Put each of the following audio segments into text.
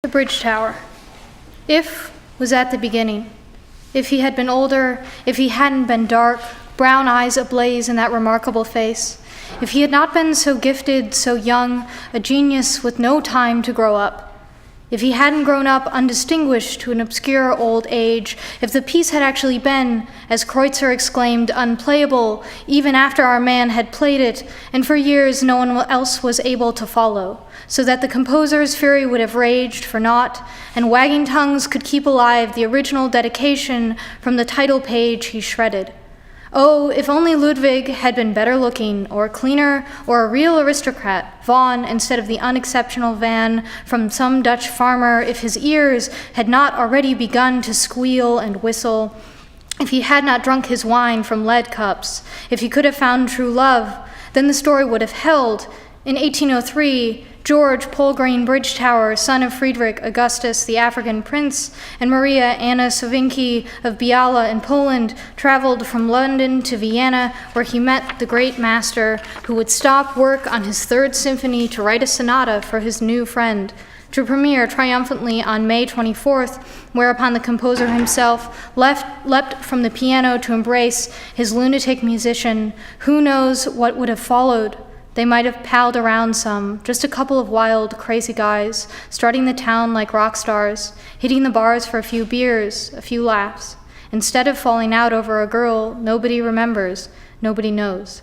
The bridge tower. If was at the beginning. If he had been older, if he hadn't been dark, brown eyes ablaze in that remarkable face, if he had not been so gifted, so young, a genius with no time to grow up, if he hadn't grown up undistinguished to an obscure old age, if the piece had actually been, as Kreutzer exclaimed, unplayable, even after our man had played it, and for years no one else was able to follow, so that the composer's fury would have raged for naught, and wagging tongues could keep alive the original dedication from the title page he shredded. Oh, if only Ludwig had been better looking, or cleaner, or a real aristocrat, Vaughan instead of the unexceptional Van from some Dutch farmer, if his ears had not already begun to squeal and whistle, if he had not drunk his wine from lead cups, if he could have found true love, then the story would have held. In 1803, George Polgreen Bridgetower, son of Friedrich Augustus, the African prince, and Maria Anna Sovinki of Biala in Poland, traveled from London to Vienna, where he met the great master, who would stop work on his third symphony to write a sonata for his new friend, to premiere triumphantly on May 24th, whereupon the composer himself leapt from the piano to embrace his lunatic musician. Who knows what would have followed? They might have palled around some, just a couple of wild, crazy guys, strutting the town like rock stars, hitting the bars for a few beers, a few laughs. Instead of falling out over a girl nobody remembers, nobody knows.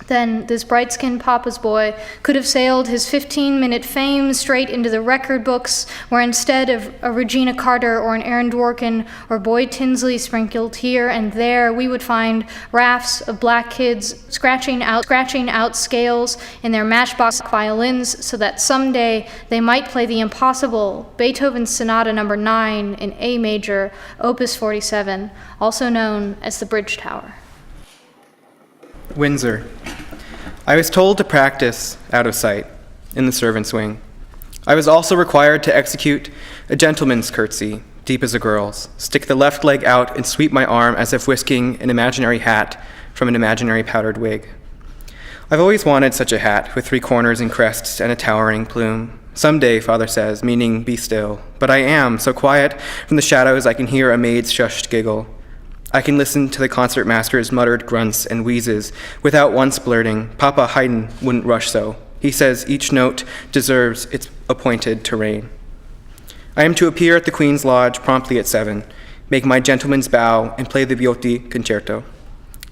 Then this bright-skinned papa's boy could have sailed his 15-minute fame straight into the record books, where instead of a Regina Carter or an Aaron Dworkin or Boyd Tinsley sprinkled here and there, we would find rafts of black kids scratching out scales in their matchbox violins so that someday they might play the impossible, Beethoven's Sonata No. 9 in A major, Opus 47, also known as the Bridge Tower. Windsor. I was told to practice out of sight in the servants' wing. I was also required to execute a gentleman's curtsy, deep as a girl's, stick the left leg out and sweep my arm as if whisking an imaginary hat from an imaginary powdered wig. I've always wanted such a hat with 3 corners and crests and a towering plume. Someday, father says, meaning be still. But I am so quiet from the shadows I can hear a maid's shushed giggle. I can listen to the concertmaster's muttered grunts and wheezes without once blurting, Papa Haydn wouldn't rush so. He says each note deserves its appointed terrain. I am to appear at the Queen's Lodge promptly at 7, make my gentleman's bow, and play the Viotti concerto.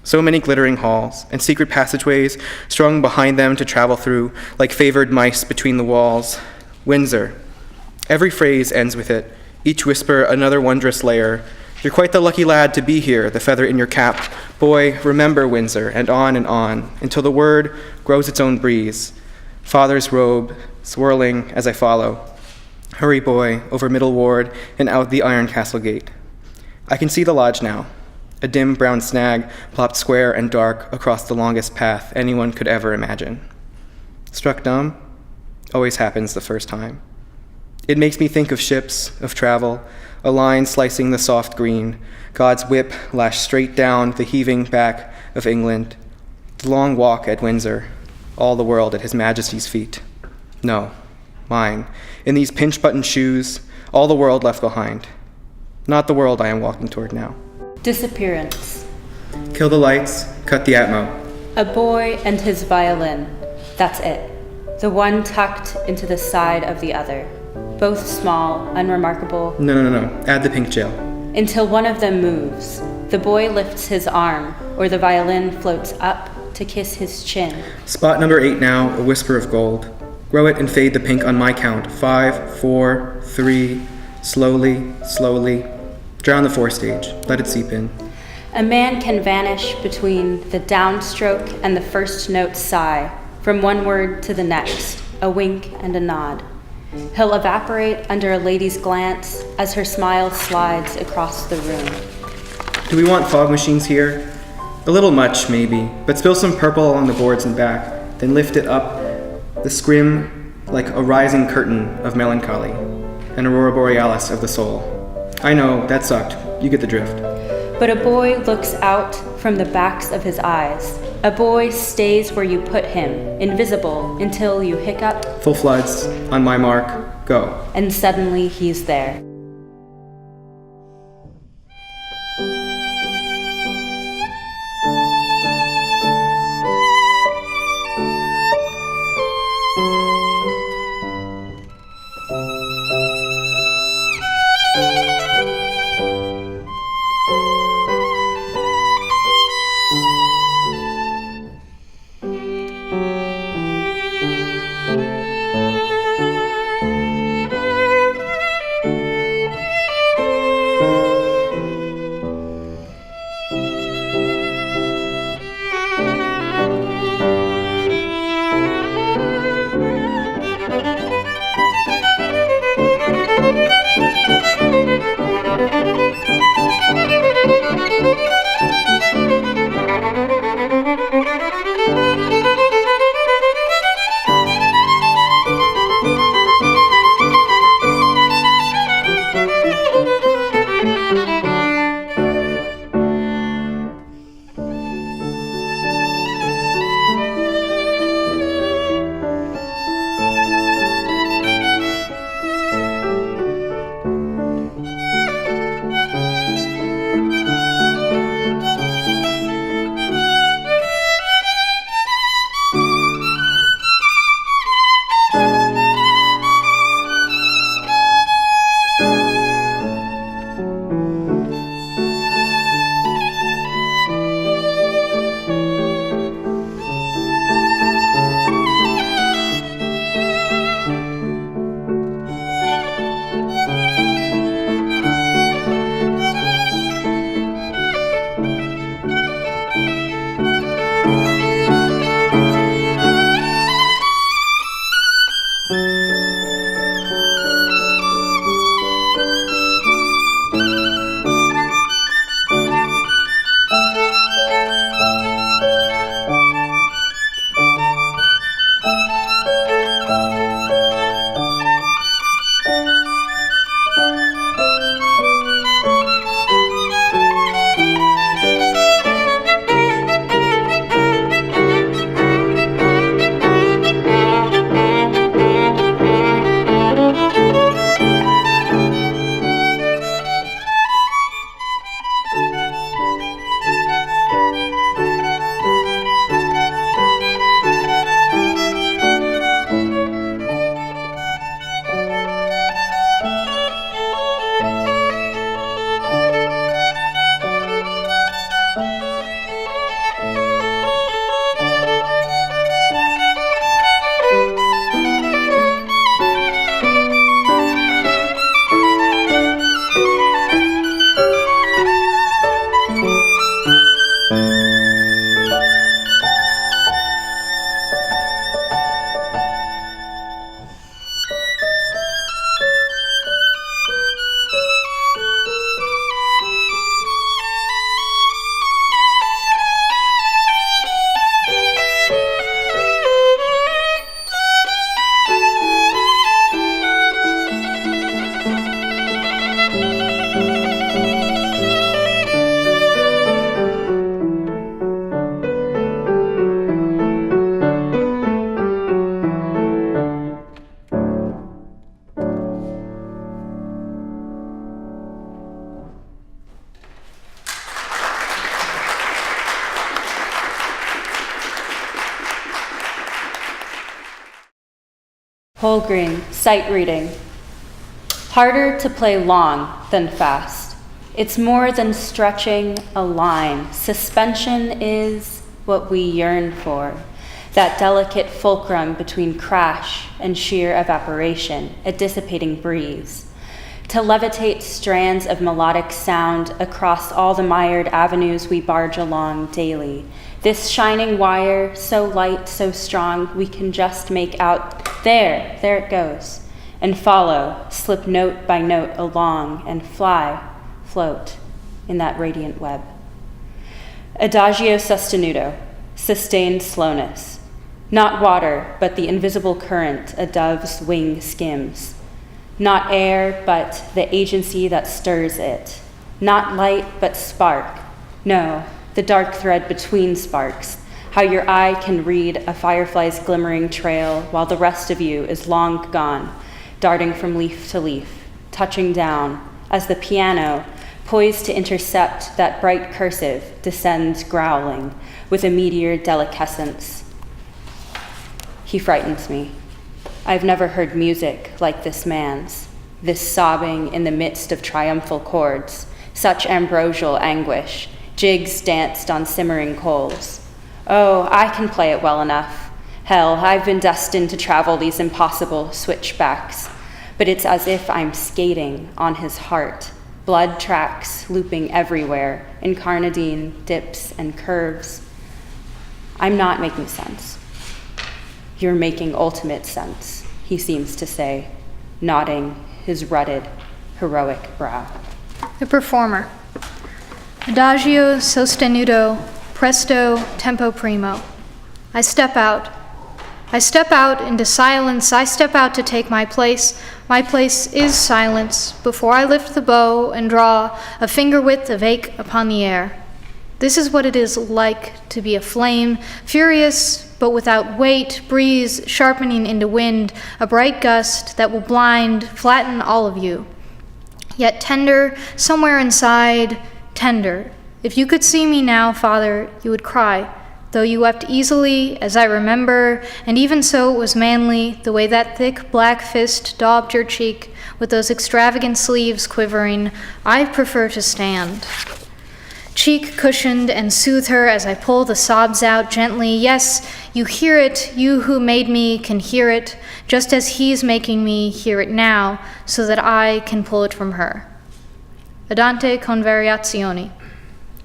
So many glittering halls, and secret passageways strung behind them to travel through, like favored mice between the walls. Windsor. Every phrase ends with it, each whisper another wondrous layer. You're quite the lucky lad to be here, the feather in your cap. Boy, remember Windsor, and on, until the word grows its own breeze. Father's robe, swirling as I follow. Hurry, boy, over Middle Ward and out the Iron Castle gate. I can see the lodge now, a dim brown snag plopped square and dark across the longest path anyone could ever imagine. Struck dumb? Always happens the first time. It makes me think of ships, of travel, a line slicing the soft green, God's whip lashed straight down the heaving back of England, the long walk at Windsor, all the world at His Majesty's feet. No, mine, in these pinch-button shoes, all the world left behind. Not the world I am walking toward now. Disappearance. Kill the lights, cut the atmo. A boy and his violin. That's it. The one tucked into the side of the other. Both small, unremarkable. No. Add the pink gel. Until one of them moves. The boy lifts his arm, or the violin floats up to kiss his chin. Spot number 8 now, a whisper of gold. Grow it and fade the pink on my count. 5, 4, 3, slowly. Drown the forestage. Let it seep in. A man can vanish between the downstroke and the first note sigh, from one word to the next, a wink and a nod. He'll evaporate under a lady's glance as her smile slides across the room. Do we want fog machines here? A little much, maybe, but spill some purple along the boards and back, then lift it up, the scrim like a rising curtain of melancholy, an aurora borealis of the soul. I know, that sucked. You get the drift. But a boy looks out from the backs of his eyes. A boy stays where you put him, invisible, until you hiccup. Full floods, on my mark, Go. And suddenly he's there. Holgreen, sight reading. Harder to play long than fast. It's more than stretching a line. Suspension is what we yearn for, that delicate fulcrum between crash and sheer evaporation, a dissipating breeze. To levitate strands of melodic sound across all the mired avenues we barge along daily. This shining wire, so light, so strong, we can just make out, there it goes, and follow, slip note by note along, and fly, float in that radiant web. Adagio sostenuto, sustained slowness. Not water, but the invisible current a dove's wing skims. Not air, but the agency that stirs it. Not light, but spark. No, the dark thread between sparks. How your eye can read a firefly's glimmering trail while the rest of you is long gone. darting from leaf to leaf, touching down as the piano, poised to intercept that bright cursive, descends growling with a meteor deliquescence. He frightens me. I've never heard music like this man's, this sobbing in the midst of triumphal chords, such ambrosial anguish, jigs danced on simmering coals. Oh, I can play it well enough. Hell, I've been destined to travel these impossible switchbacks, but it's as if I'm skating on his heart, blood tracks looping everywhere, incarnadine dips and curves. I'm not making sense. You're making ultimate sense, he seems to say, nodding his rutted, heroic brow. The performer. Adagio sostenuto, presto tempo primo. I step out. I step out into silence. I step out to take my place. My place is silence before I lift the bow and draw a finger width of ache upon the air. This is what it is like to be a flame, furious but without weight, breeze sharpening into wind, a bright gust that will blind, flatten all of you. Yet tender, somewhere inside, tender. If you could see me now, Father, you would cry, though you wept easily, as I remember, and even so it was manly, the way that thick black fist daubed your cheek, with those extravagant sleeves quivering. I prefer to stand. Cheek cushioned and soothe her as I pull the sobs out gently. Yes, you hear it, you who made me can hear it, just as he's making me hear it now, so that I can pull it from her. Andante con variazioni.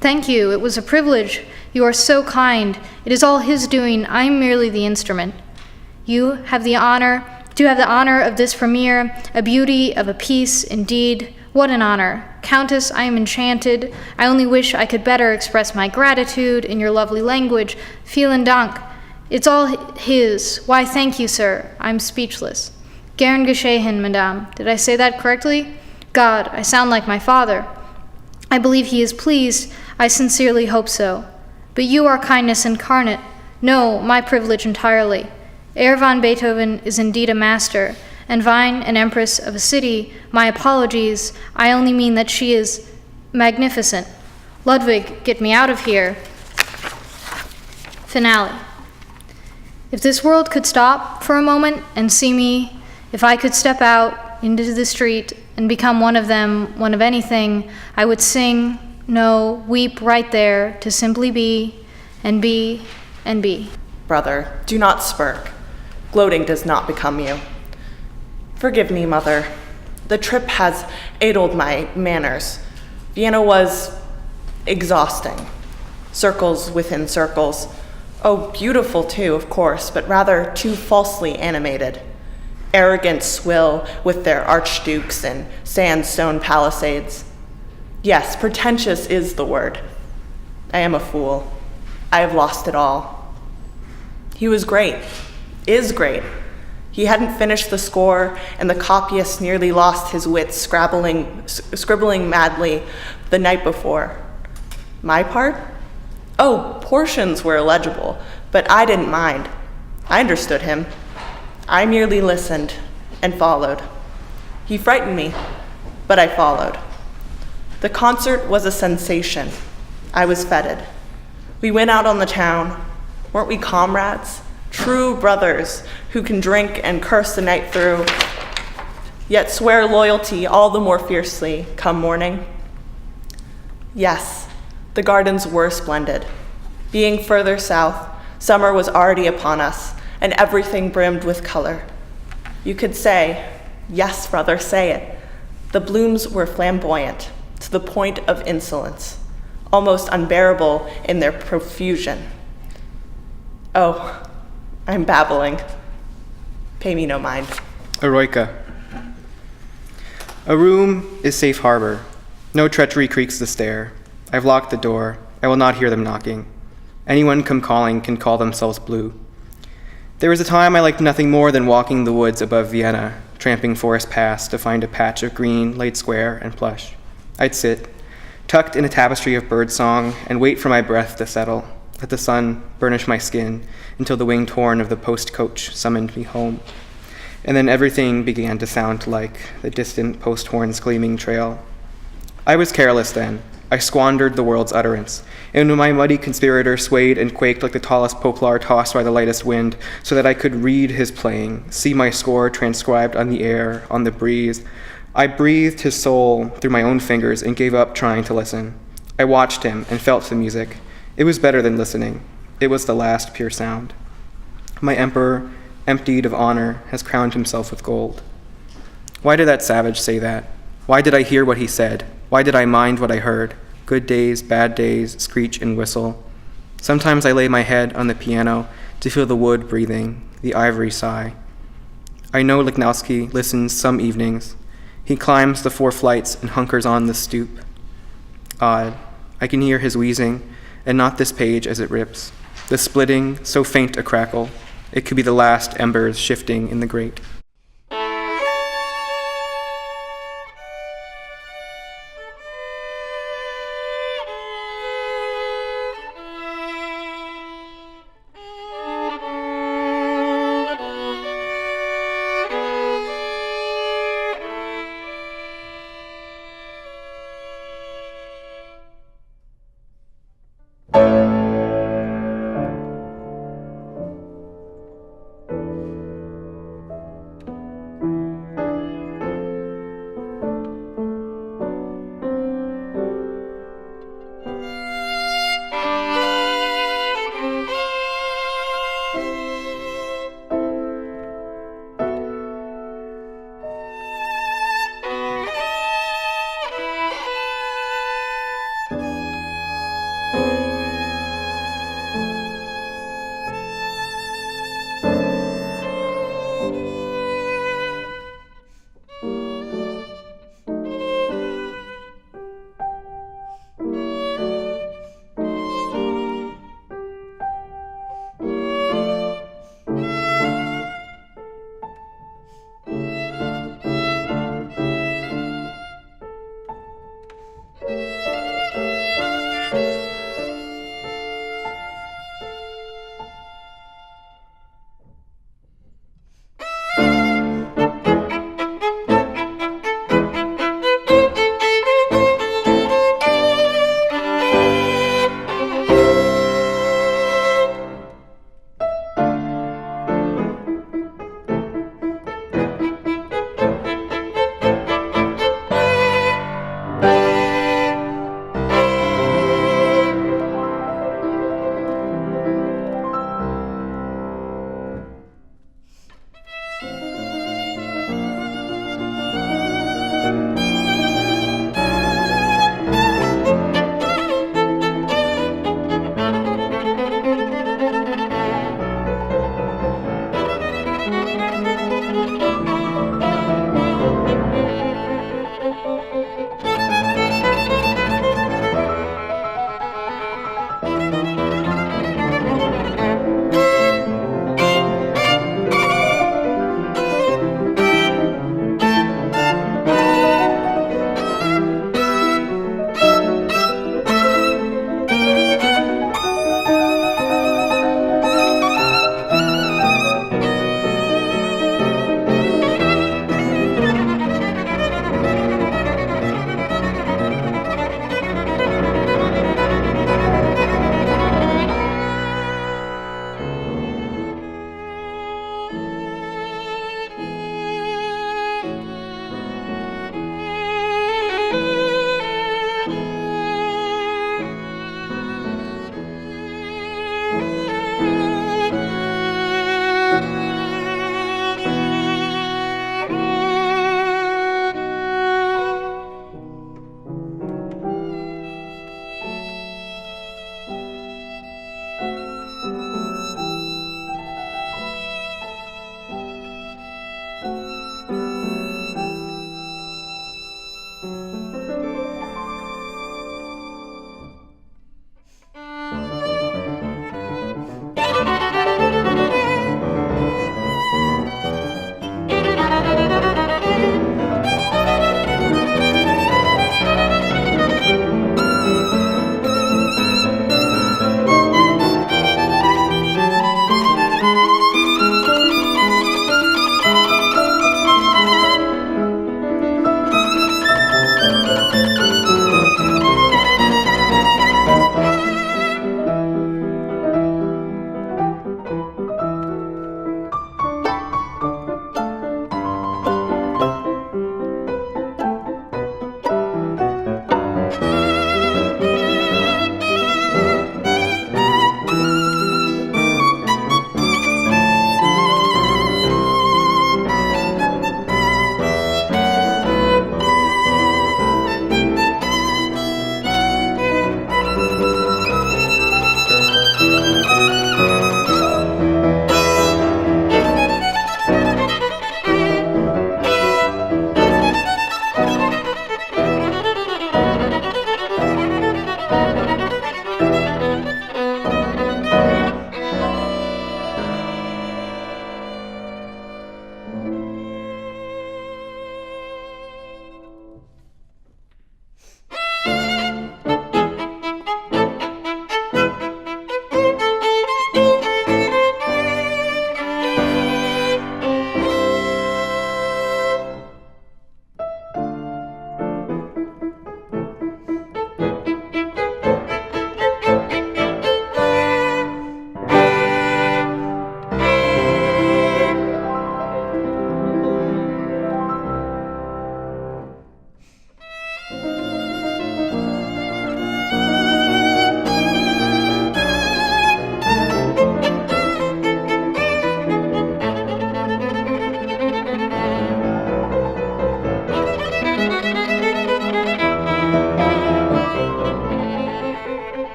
Thank you, it was a privilege. You are so kind. It is all his doing. I am merely the instrument. You have the honor of this premiere, a beauty of a piece, indeed. What an honor. Countess, I am enchanted. I only wish I could better express my gratitude in your lovely language. Vielen Dank. It's all his. Why, thank you, sir. I'm speechless. Gern geschehen, madame. Did I say that correctly? God, I sound like my father. I believe he is pleased. I sincerely hope so. But you are kindness incarnate. No, my privilege entirely. Herr von Beethoven is indeed a master, and Wein an empress of a city. My apologies. I only mean that she is magnificent. Ludwig, get me out of here. Finale. If this world could stop for a moment and see me, if I could step out into the street and become one of them, one of anything, I would sing, no, weep right there to simply be and be and be. Brother, do not smirk. Gloating does not become you. Forgive me, mother. The trip has addled my manners. Vienna was exhausting. Circles within circles. Oh, beautiful too, of course, but rather too falsely animated. Arrogant swill with their archdukes and sandstone palisades. Yes, pretentious is the word. I am a fool. I have lost it all. He was great, is great. He hadn't finished the score, and the copyist nearly lost his wits scribbling madly the night before. My part? Oh, portions were illegible, but I didn't mind. I understood him. I merely listened and followed. He frightened me, but I followed. The concert was a sensation. I was feted. We went out on the town. Weren't we comrades? True brothers who can drink and curse the night through, yet swear loyalty all the more fiercely come morning. Yes, the gardens were splendid. Being further south, summer was already upon us, and everything brimmed with color. You could say, yes, brother, say it. The blooms were flamboyant, to the point of insolence, almost unbearable in their profusion. Oh, I'm babbling. Pay me no mind. Eroica. A room is safe harbor. No treachery creaks the stair. I've locked the door. I will not hear them knocking. Anyone come calling can call themselves blue. There was a time I liked nothing more than walking the woods above Vienna, tramping forest paths to find a patch of green laid square and plush. I'd sit, tucked in a tapestry of birdsong, and wait for my breath to settle, let the sun burnish my skin until the winged horn of the post coach summoned me home. and then everything began to sound like the distant post horn's gleaming trail. I was careless then. I squandered the world's utterance, and when my muddy conspirator swayed and quaked like the tallest poplar tossed by the lightest wind, so that I could read his playing, see my score transcribed on the air, on the breeze, I breathed his soul through my own fingers and gave up trying to listen. I watched him and felt the music. It was better than listening. It was the last pure sound. My emperor, emptied of honor, has crowned himself with gold. Why did that savage say that? Why did I hear what he said? Why did I mind what I heard? Good days, bad days, screech and whistle. Sometimes I lay my head on the piano to feel the wood breathing, the ivory sigh. I know Lichnowsky listens some evenings. He climbs the 4 flights and hunkers on the stoop. Odd, I can hear his wheezing, and not this page as it rips. The splitting, so faint a crackle, it could be the last embers shifting in the grate.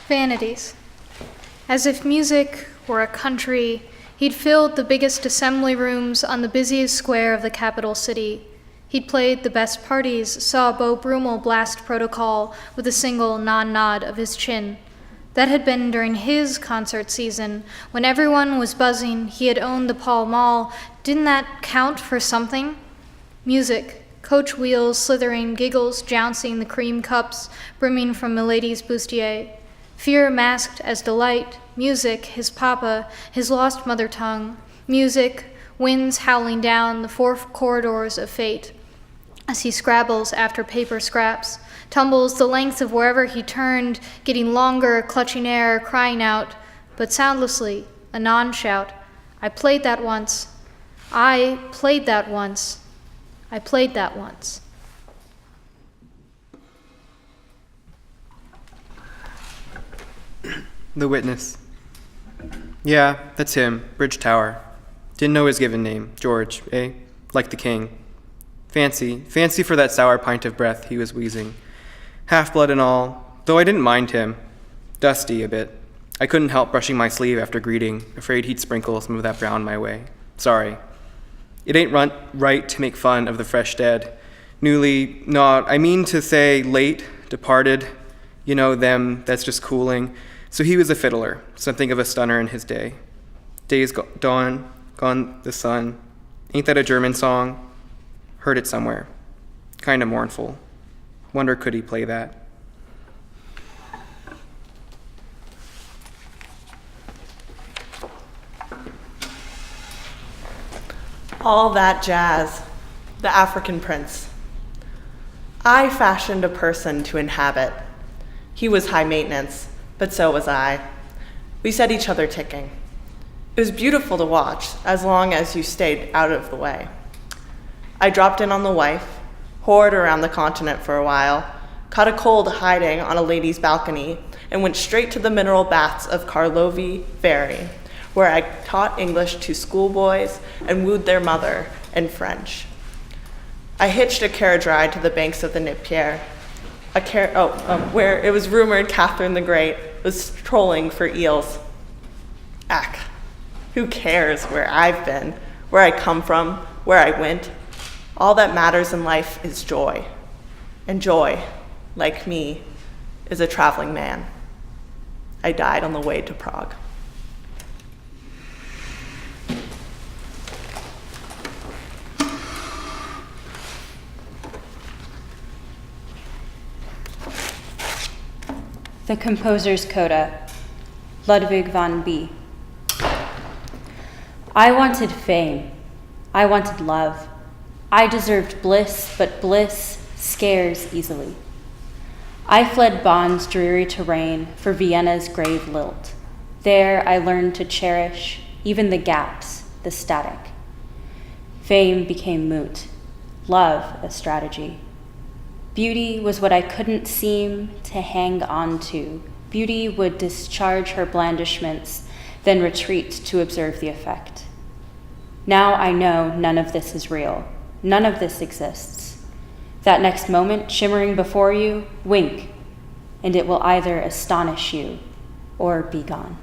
Vanities. As if music were a country, he'd filled the biggest assembly rooms on the busiest square of the capital city. He'd played the best parties, saw Beau Brummel blast protocol with a single non-nod of his chin. That had been during his concert season. When everyone was buzzing, he had owned the Pall Mall. Didn't that count for something? Music, coach wheels slithering, giggles jouncing the cream cups brimming from Milady's bustier. Fear masked as delight, music, his papa, his lost mother tongue. Music, winds howling down the four corridors of fate. As he scrabbles after paper scraps, tumbles the length of wherever he turned, getting longer, clutching air, crying out, but soundlessly, a non-shout. I played that once. I played that once. I played that once. The Witness. Yeah, that's him, Bridge Tower. Didn't know his given name, George, eh? Like the king. Fancy for that sour pint of breath he was wheezing. Half-blood and all, though I didn't mind him. Dusty a bit. I couldn't help brushing my sleeve after greeting, afraid he'd sprinkle some of that brown my way. Sorry. It ain't right to make fun of the fresh dead. I mean to say late, departed, you know, them that's just cooling. So he was a fiddler, something of a stunner in his day. Days gone the sun. Ain't that a German song? Heard it somewhere. Kinda mournful. Wonder could he play that? All that jazz, the African prince. I fashioned a person to inhabit. He was high maintenance, but so was I. We set each other ticking. It was beautiful to watch, as long as you stayed out of the way. I dropped in on the wife, whored around the continent for a while, caught a cold hiding on a lady's balcony, and went straight to the mineral baths of Karlovy Vary, where I taught English to schoolboys and wooed their mother in French. I hitched a carriage ride to the banks of the Nipier, where it was rumored Catherine the Great was trolling for eels. Ack, who cares where I've been, where I come from, where I went? All that matters in life is joy. And joy, like me, is a traveling man. I died on the way to Prague. The Composer's Coda, Ludwig van Bie. I wanted fame. I wanted love. I deserved bliss, but bliss scares easily. I fled Bonn's dreary terrain for Vienna's grave lilt. There I learned to cherish even the gaps, the static. Fame became moot, love a strategy. Beauty was what I couldn't seem to hang on to. Beauty would discharge her blandishments, then retreat to observe the effect. Now I know none of this is real. None of this exists. That next moment, shimmering before you, wink, and it will either astonish you or be gone.